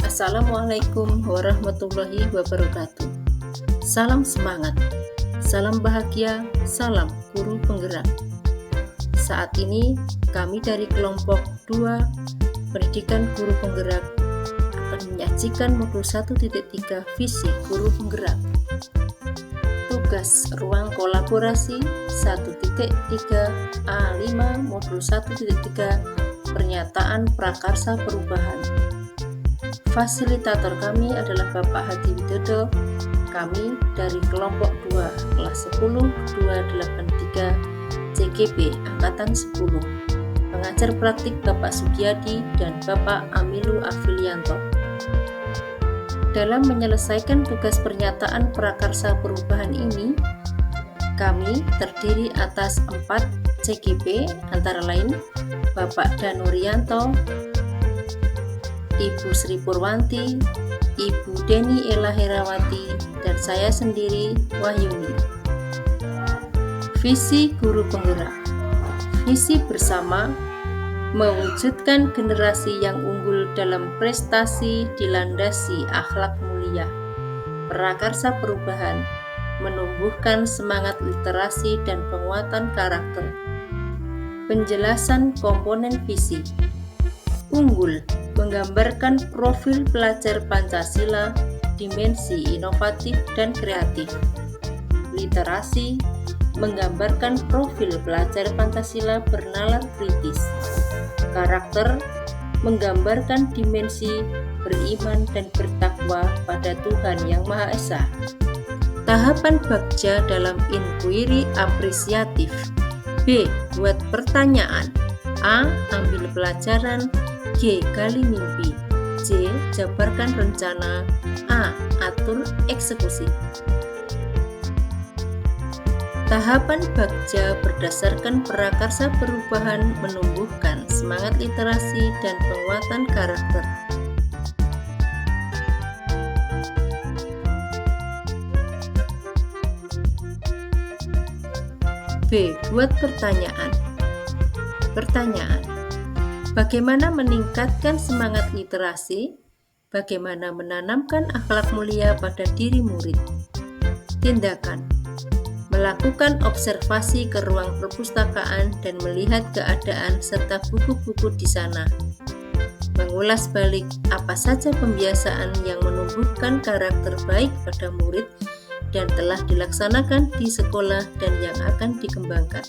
Assalamualaikum warahmatullahi wabarakatuh. Salam semangat, salam bahagia, salam guru penggerak. Saat ini kami dari kelompok 2 Pendidikan Guru Penggerak akan menyajikan modul 1.3 Visi Guru Penggerak. Tugas ruang kolaborasi 1.3 A5 modul 1.3 Pernyataan Prakarsa Perubahan. Fasilitator kami adalah Bapak Hadi Widodo. Kami dari kelompok 2 kelas 10 283 CGB Angkatan 10. Pengajar praktik Bapak Sugiyadi dan Bapak Amilu Afilianto. Dalam menyelesaikan tugas pernyataan prakarsa perubahan ini, kami terdiri atas 4 CGB antara lain Bapak Danurianto, Ibu Sri Purwanti, Ibu Deni Ella Herawati, dan saya sendiri Wahyuni. Visi Guru Penggerak. Visi bersama mewujudkan generasi yang unggul dalam prestasi dilandasi akhlak mulia, prakarsa perubahan, menumbuhkan semangat literasi dan penguatan karakter. Penjelasan komponen visi. Unggul menggambarkan profil pelajar Pancasila, dimensi inovatif dan kreatif. Literasi menggambarkan profil pelajar Pancasila bernalar kritis. Karakter menggambarkan dimensi beriman dan bertakwa pada Tuhan Yang Maha Esa. Tahapan bagja dalam inquiry apresiatif. B. Buat pertanyaan. A. Ambil pelajaran. G. Gali mimpi. C. Jabarkan rencana. A. Atur eksekusi. Tahapan bagja berdasarkan prakarsa perubahan menumbuhkan semangat literasi dan penguatan karakter. B. Buat pertanyaan. Pertanyaan. Bagaimana meningkatkan semangat literasi? Bagaimana menanamkan akhlak mulia pada diri murid? Tindakan. Melakukan observasi ke ruang perpustakaan dan melihat keadaan serta buku-buku di sana. Mengulas balik apa saja pembiasaan yang menumbuhkan karakter baik pada murid dan telah dilaksanakan di sekolah dan yang akan dikembangkan.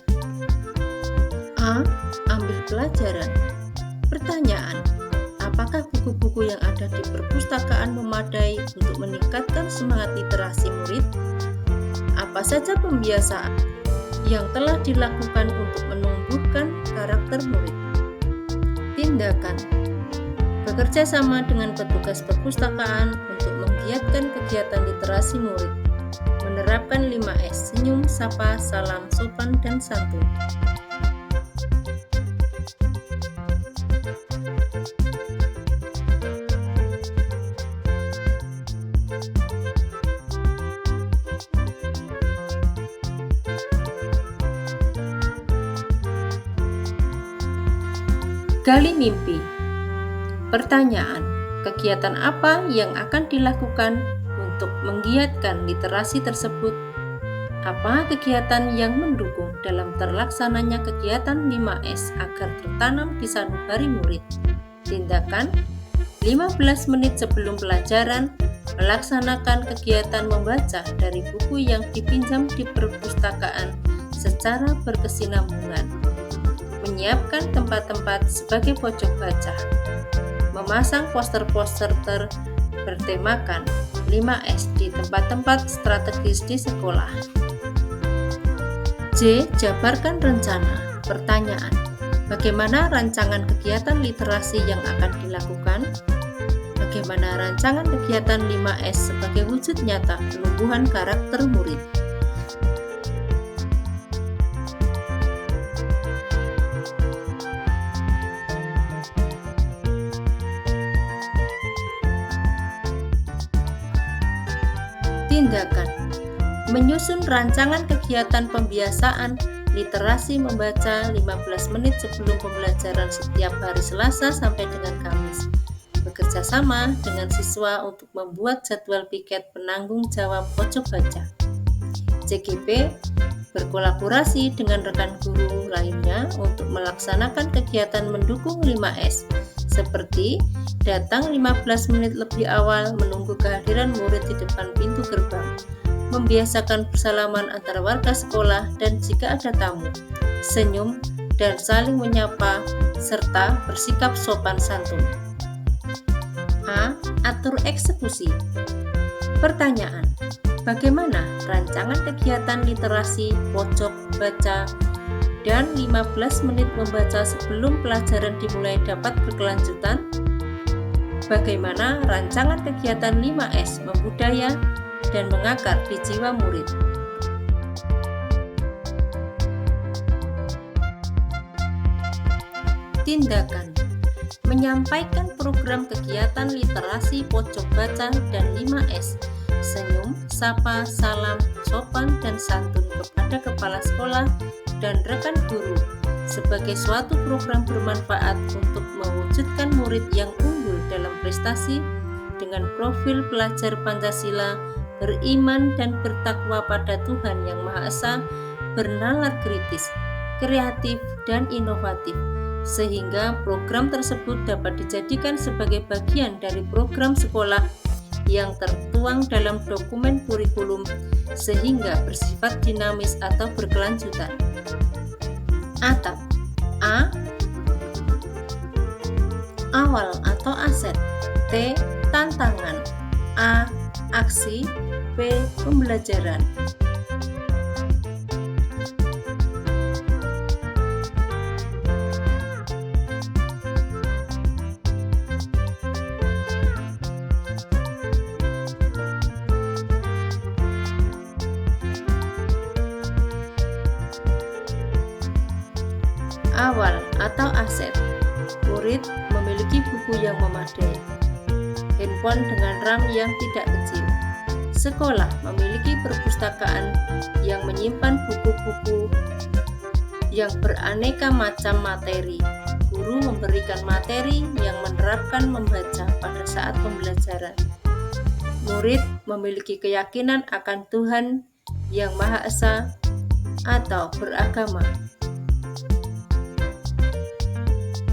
A. Ambil pelajaran. Pertanyaan, apakah buku-buku yang ada di perpustakaan memadai untuk meningkatkan semangat literasi murid? Apa saja pembiasaan yang telah dilakukan untuk menumbuhkan karakter murid? Tindakan, bekerja sama dengan petugas perpustakaan untuk menggiatkan kegiatan literasi murid. Menerapkan 5S, senyum, sapa, salam, sopan, dan santun. Gali mimpi. Pertanyaan, kegiatan apa yang akan dilakukan untuk menggiatkan literasi tersebut? Apa kegiatan yang mendukung dalam terlaksananya kegiatan 5S agar tertanam di sanubari murid? Tindakan, 15 menit sebelum pelajaran, melaksanakan kegiatan membaca dari buku yang dipinjam di perpustakaan secara berkesinambungan. Menyiapkan tempat-tempat sebagai pojok baca, memasang poster-poster bertemakan 5S di tempat-tempat strategis di sekolah. J. Jabarkan rencana. Pertanyaan, bagaimana rancangan kegiatan literasi yang akan dilakukan? Bagaimana rancangan kegiatan 5S sebagai wujud nyata penumbuhan karakter murid? Tindakan, menyusun rancangan kegiatan pembiasaan literasi membaca 15 menit sebelum pembelajaran setiap hari Selasa sampai dengan Kamis. bekerja sama dengan siswa untuk membuat jadwal piket penanggung jawab pojok baca. CGP berkolaborasi dengan rekan guru lainnya untuk melaksanakan kegiatan mendukung 5S, seperti datang 15 menit lebih awal menunggu kehadiran murid di depan pintu gerbang, membiasakan bersalaman antara warga sekolah dan jika ada tamu, senyum dan saling menyapa, serta bersikap sopan santun. A. Atur eksekusi. Pertanyaan: bagaimana rancangan kegiatan literasi pojok baca dan 15 menit membaca sebelum pelajaran dimulai dapat berkelanjutan? Bagaimana rancangan kegiatan 5S membudaya dan mengakar di jiwa murid? Tindakan: menyampaikan program kegiatan literasi pojok baca dan 5S, senyum, sapa, salam, sopan, dan santun kepada kepala sekolah dan rekan guru sebagai suatu program bermanfaat untuk mewujudkan murid yang unggul dalam prestasi dengan profil pelajar Pancasila, beriman dan bertakwa pada Tuhan Yang Maha Esa, bernalar kritis, kreatif, dan inovatif, sehingga program tersebut dapat dijadikan sebagai bagian dari program sekolah yang tertuang dalam dokumen kurikulum sehingga bersifat dinamis atau berkelanjutan. Atap: A. Awal atau aset. T. Tantangan. A. Aksi. B. Pembelajaran. Awal atau aset. Murid memiliki buku yang memadai, handphone dengan RAM yang tidak kecil. Sekolah memiliki perpustakaan yang menyimpan buku-buku yang beraneka macam materi. Guru memberikan materi yang menerapkan membaca pada saat pembelajaran. Murid memiliki keyakinan akan Tuhan Yang Maha Esa atau beragama.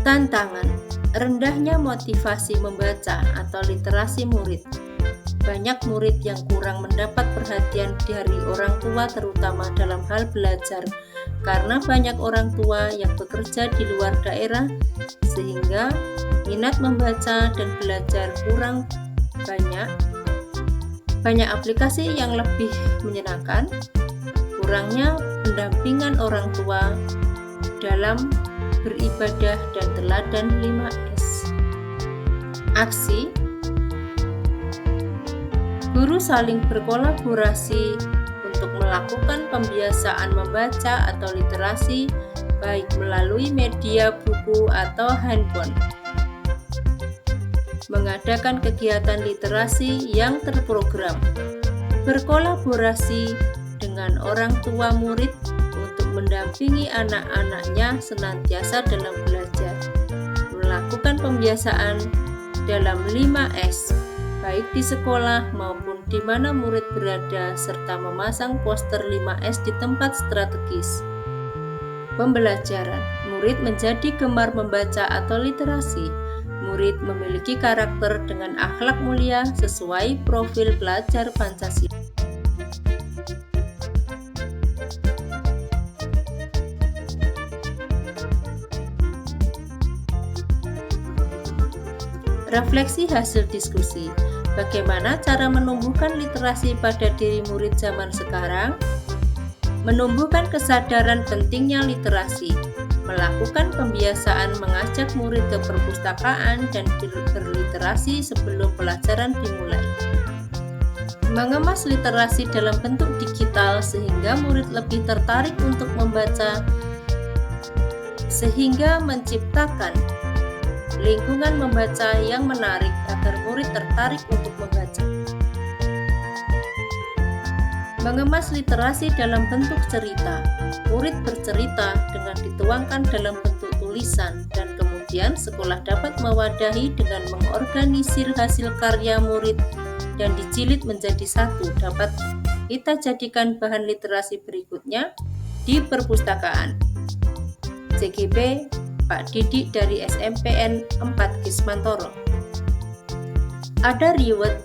Tantangan: rendahnya motivasi membaca atau literasi murid. Banyak murid yang kurang mendapat perhatian dari orang tua terutama dalam hal belajar karena banyak orang tua yang bekerja di luar daerah sehingga minat membaca dan belajar kurang banyak. Banyak aplikasi yang lebih menyenangkan, kurangnya pendampingan orang tua dalam beribadah dan teladan 5S. Aksi: guru saling berkolaborasi untuk melakukan pembiasaan membaca atau literasi baik melalui media buku atau handphone. Mengadakan kegiatan literasi yang terprogram. Berkolaborasi dengan orang tua murid mendampingi anak-anaknya senantiasa dalam belajar, melakukan pembiasaan dalam 5S, baik di sekolah maupun di mana murid berada, serta memasang poster 5S di tempat strategis. Pembelajaran: murid menjadi gemar membaca atau literasi. Murid memiliki karakter dengan akhlak mulia sesuai profil pelajar Pancasila. Refleksi hasil diskusi. Bagaimana cara menumbuhkan literasi pada diri murid zaman sekarang? Menumbuhkan kesadaran pentingnya literasi. Melakukan pembiasaan mengajak murid ke perpustakaan dan berliterasi sebelum pelajaran dimulai. Mengemas literasi dalam bentuk digital sehingga murid lebih tertarik untuk membaca, sehingga menciptakan lingkungan membaca yang menarik agar murid tertarik untuk membaca. Mengemas literasi dalam bentuk cerita. Murid bercerita dengan dituangkan dalam bentuk tulisan dan kemudian Kemudian sekolah dapat mewadahi dengan mengorganisir hasil karya murid dan dijilid menjadi satu, dapat kita jadikan bahan literasi berikutnya di perpustakaan. CGP Pak Didik dari SMPN 4 Kismantoro. Ada reward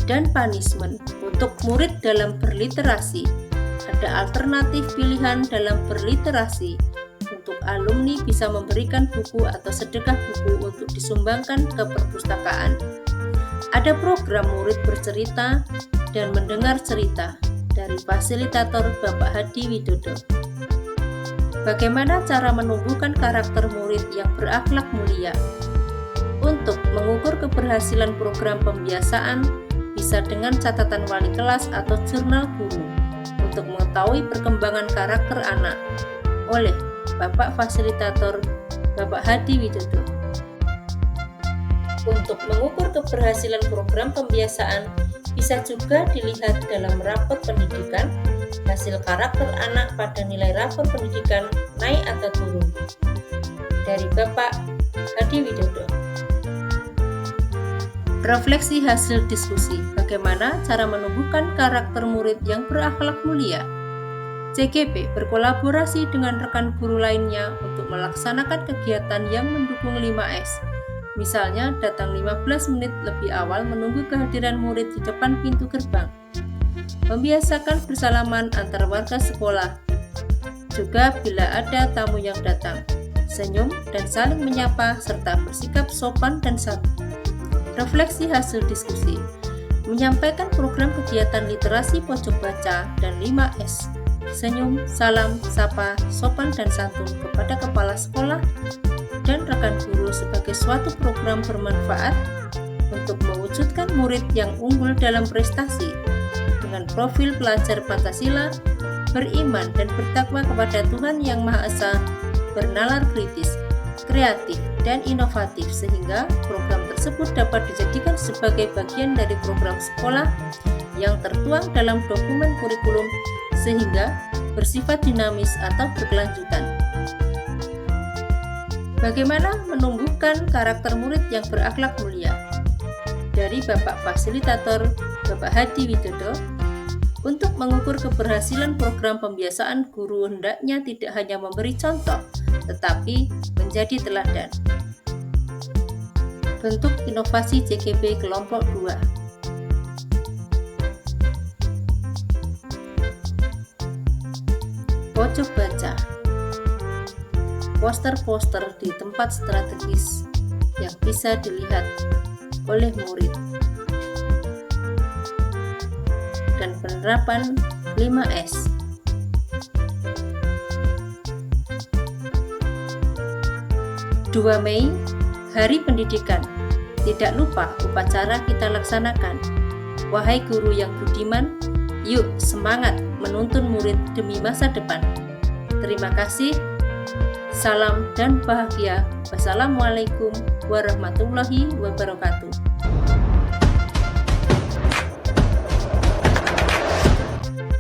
dan punishment untuk murid dalam berliterasi. Ada alternatif pilihan dalam berliterasi. Untuk alumni bisa memberikan buku atau sedekah buku untuk disumbangkan ke perpustakaan. Ada program murid bercerita dan mendengar cerita dari fasilitator Bapak Hadi Widodo. Bagaimana cara menumbuhkan karakter murid yang berakhlak mulia? Untuk mengukur keberhasilan program pembiasaan, bisa dengan catatan wali kelas atau jurnal guru untuk mengetahui perkembangan karakter anak oleh Bapak Fasilitator Bapak Hadi Widodo. Untuk mengukur keberhasilan program pembiasaan, bisa juga dilihat dalam rapot pendidikan, hasil karakter anak pada nilai rapot pendidikan naik atau turun. Dari Bapak Hadi Widodo. Refleksi hasil diskusi, bagaimana cara menumbuhkan karakter murid yang berakhlak mulia? CGP berkolaborasi dengan rekan guru lainnya untuk melaksanakan kegiatan yang mendukung 5S. Misalnya, datang 15 menit lebih awal menunggu kehadiran murid di depan pintu gerbang. Membiasakan bersalaman antar warga sekolah. Juga bila ada tamu yang datang, senyum dan saling menyapa serta bersikap sopan dan santun. Refleksi hasil diskusi, menyampaikan program kegiatan literasi pojok baca dan 5S, senyum, salam, sapa, sopan dan santun kepada kepala sekolah dan rekan guru sebagai suatu program bermanfaat untuk mewujudkan murid yang unggul dalam prestasi dengan profil pelajar Pancasila, beriman dan bertakwa kepada Tuhan Yang Maha Esa, bernalar kritis, kreatif, dan inovatif sehingga program tersebut dapat dijadikan sebagai bagian dari program sekolah yang tertuang dalam dokumen kurikulum sehingga bersifat dinamis atau berkelanjutan. Bagaimana menumbuhkan karakter murid yang berakhlak mulia? Dari Bapak Fasilitator Bapak Hadi Widodo, untuk mengukur keberhasilan program pembiasaan, guru hendaknya tidak hanya memberi contoh, tetapi menjadi teladan. Bentuk inovasi CGP kelompok 2. Pojok baca. Poster-poster di tempat strategis yang bisa dilihat oleh murid. Dan penerapan 5S. 2 Mei, Hari Pendidikan. Tidak lupa upacara kita laksanakan. Wahai guru yang budiman, yuk semangat menuntun murid demi masa depan. Terima kasih. Salam dan bahagia. Wassalamualaikum warahmatullahi wabarakatuh.